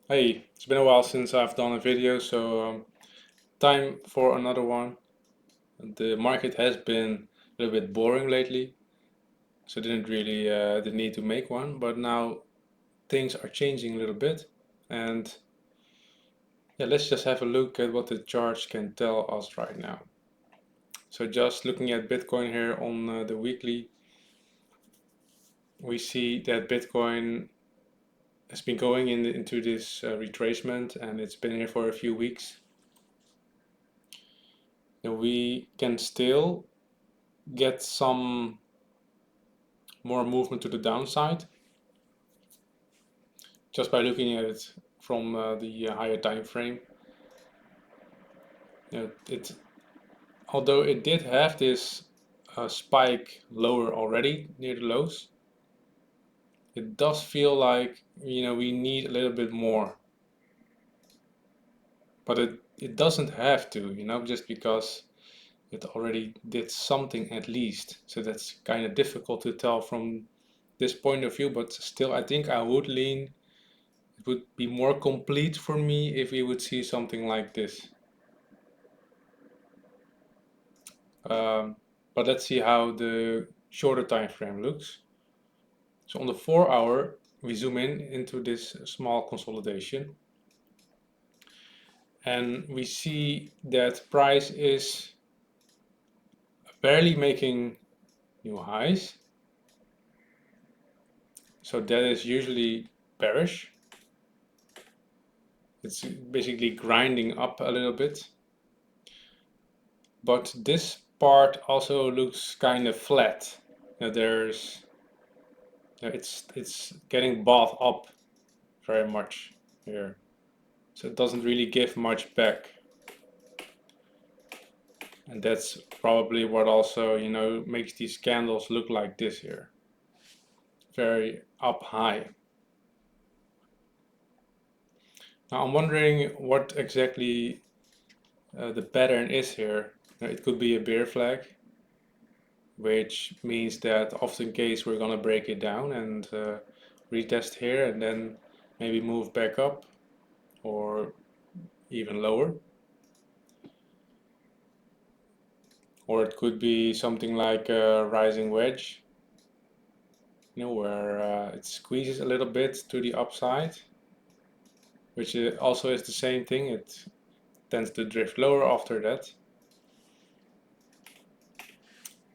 Hey, it's been a while since I've done a video, so time for another one. The market has been a little bit boring lately, so didn't really the need to make one. But now things are changing a little bit, and yeah, let's just have a look at what the charts can tell us right now. So just looking at Bitcoin here on the weekly, we see that Bitcoin has been going into this retracement, and it's been here for a few weeks. And we can still get some more movement to the downside just by looking at it from the higher time frame. It although it did have this spike lower already near the lows, it does feel like we need a little bit more, but it doesn't have to, just because it already did something at least. So that's kind of difficult to tell from this point of view, but still I think I would lean. It would be more complete for me if we would see something like this. Um, but let's see how the shorter time frame looks. So on the 4 hour, we zoom in into this small consolidation, and we see that price is barely making new highs. So that is usually bearish. It's basically grinding up a little bit. But this part also looks kind of flat. There's it's getting bought up very much here. So it doesn't really give much back. And that's probably what also, makes these candles look like this here. Very up high. Now I'm wondering what exactly the pattern is here. It could be a bear flag, which means that often case we're gonna break it down and retest here and then maybe move back up or even lower. Or it could be something like a rising wedge, where it squeezes a little bit to the upside, which also is the same thing. It tends to drift lower after that.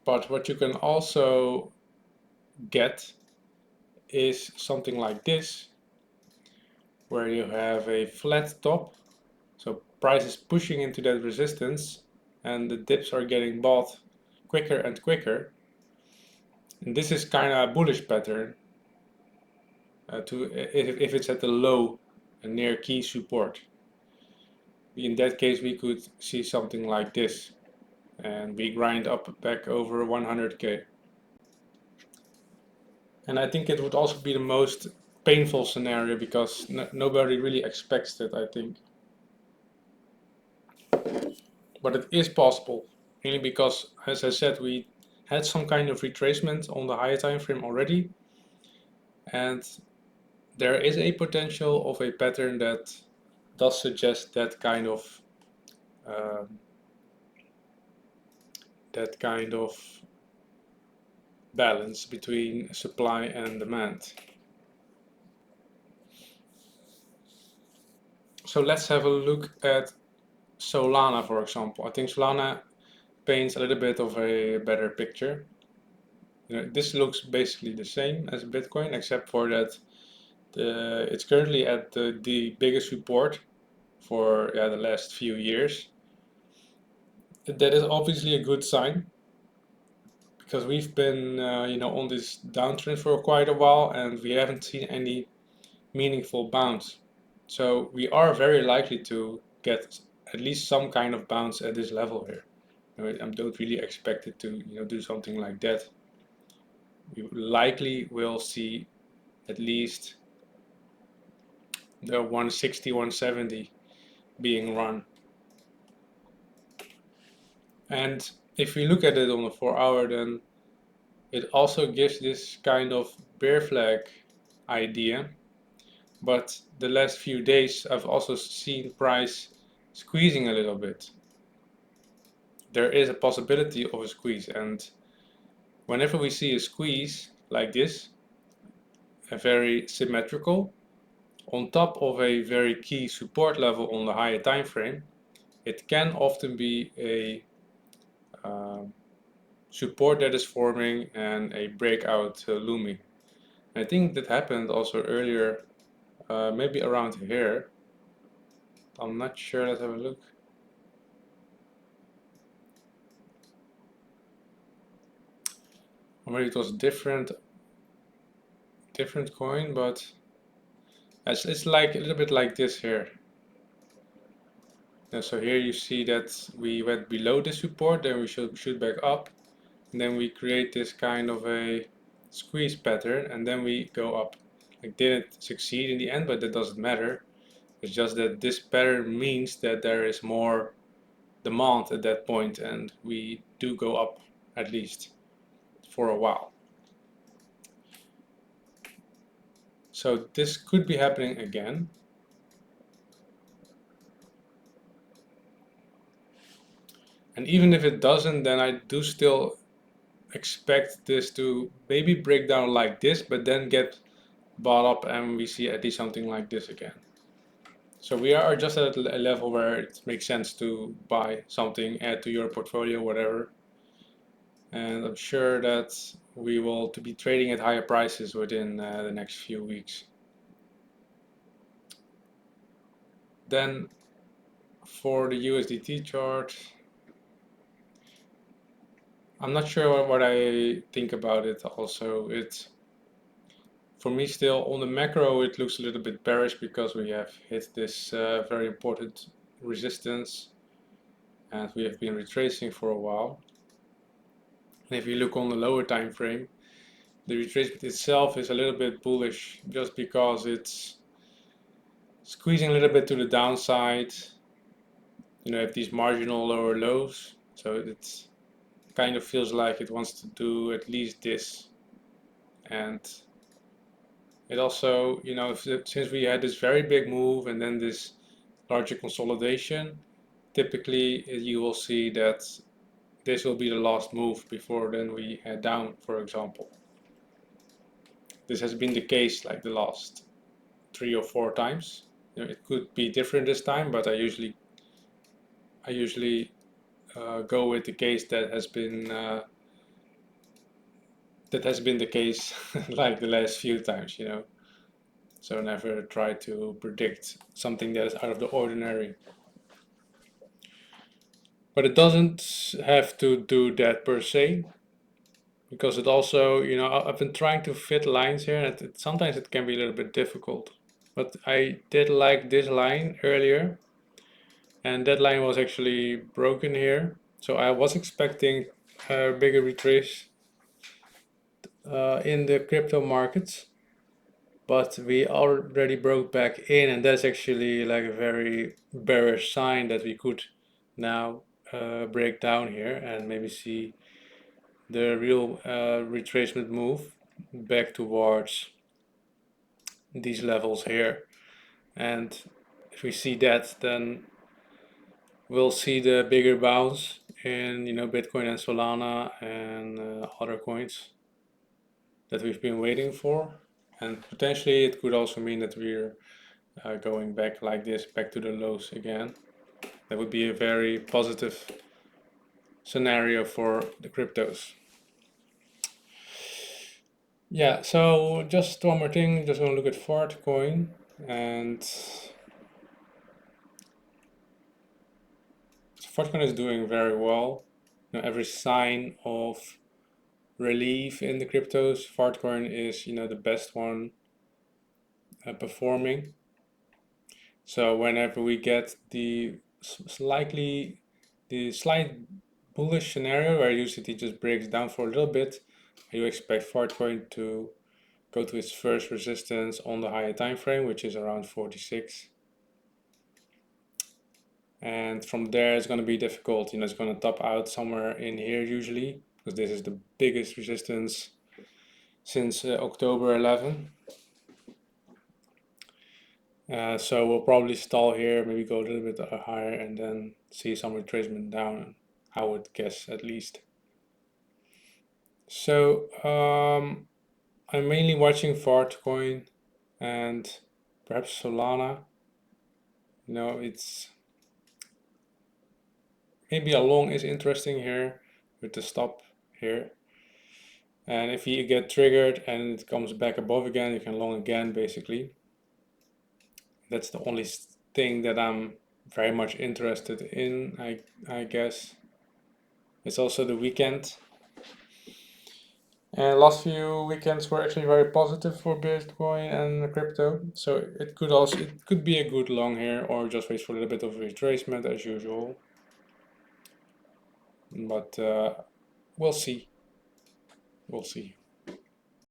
But what you can also get is something like this, where you have a flat top. So price is pushing into that resistance and the dips are getting bought quicker and quicker. And this is kind of a bullish pattern if it's at the low and near key support. In that case, we could see something like this, and we grind up back over 100k. And I think it would also be the most painful scenario because nobody really expects it, I think. But it is possible, mainly because, as I said, we had some kind of retracement on the higher time frame already, and there is a potential of a pattern that does suggest uh, that kind of balance between supply and demand. So let's have a look at Solana, for example. I think Solana paints a little bit of a better picture. This looks basically the same as Bitcoin, except for that it's currently at the biggest support for the last few years. That is obviously a good sign because we've been on this downtrend for quite a while and we haven't seen any meaningful bounce. So we are very likely to get at least some kind of bounce at this level here. I don't really expect it to do something like that. We likely will see at least the 160, 170 being run. And if we look at it on the 4 hour, then it also gives this kind of bear flag idea but the last few days I've also seen price squeezing a little bit. There is a possibility of a squeeze, and whenever we see a squeeze like this, a very symmetrical, on top of a very key support level on the higher time frame, it can often be a um, support that is forming and a breakout looming. I think that happened also earlier, maybe around here. I'm not sure. Let's have a look. Or maybe it was different coin, but it's like a little bit like this here. And so here you see that we went below the support, then we should shoot back up, and then we create this kind of a squeeze pattern, and then we go up. It didn't succeed in the end, but that doesn't matter. It's just that this pattern means that there is more demand at that point, and we do go up at least for a while. So this could be happening again. And even if it doesn't, then I do still expect this to maybe break down like this, but then get bought up and we see at least something like this again. So we are just at a level where it makes sense to buy something, add to your portfolio, whatever. And I'm sure that we will to be trading at higher prices within the next few weeks. Then for the USDT chart, I'm not sure what I think about it also. For me still on the macro it looks a little bit bearish because we have hit this very important resistance and we have been retracing for a while. And if you look on the lower time frame, the retracement itself is a little bit bullish just because it's squeezing a little bit to the downside. You have these marginal lower lows, so it kind of feels like it wants to do at least this. And it also, since we had this very big move and then this larger consolidation, typically you will see that this will be the last move before then we head down, for example. This has been the case like the last 3 or 4 times. It could be different this time, but I usually go with the case that has been the case like the last few times. So never try to predict something that is out of the ordinary. But it doesn't have to do that per se, because it also, I've been trying to fit lines here, and sometimes it can be a little bit difficult. But I did like this line earlier, and that line was actually broken here. So I was expecting a bigger retrace in the crypto markets, but we already broke back in, and that's actually like a very bearish sign that we could now break down here and maybe see the real retracement move back towards these levels here. And if we see that, then we'll see the bigger bounce in Bitcoin and Solana and other coins that we've been waiting for. And potentially it could also mean that we're going back like this, back to the lows again. That would be a very positive scenario for the cryptos. Yeah, so just one more thing, just want to look at Fart coin, and Fart coin is doing very well. Every sign of relief in the cryptos, Fart coin is the best one performing. So whenever we get the slight bullish scenario where USDT just breaks down for a little bit, you expect Fart coin to go to its first resistance on the higher time frame, which is around 46. And from there it's going to be difficult. It's going to top out somewhere in here usually, because this is the biggest resistance since October 11. So we'll probably stall here, maybe go a little bit higher, and then see some retracement down, I would guess at least. So I'm mainly watching Fartcoin and perhaps Solana. It's maybe a long is interesting here with the stop here. And if you get triggered and it comes back above again, you can long again basically. That's the only thing that I'm very much interested in, I guess. It's also the weekend. And last few weekends were actually very positive for Bitcoin and crypto. So it could be a good long here, or just wait for a little bit of retracement as usual. But we'll see. We'll see.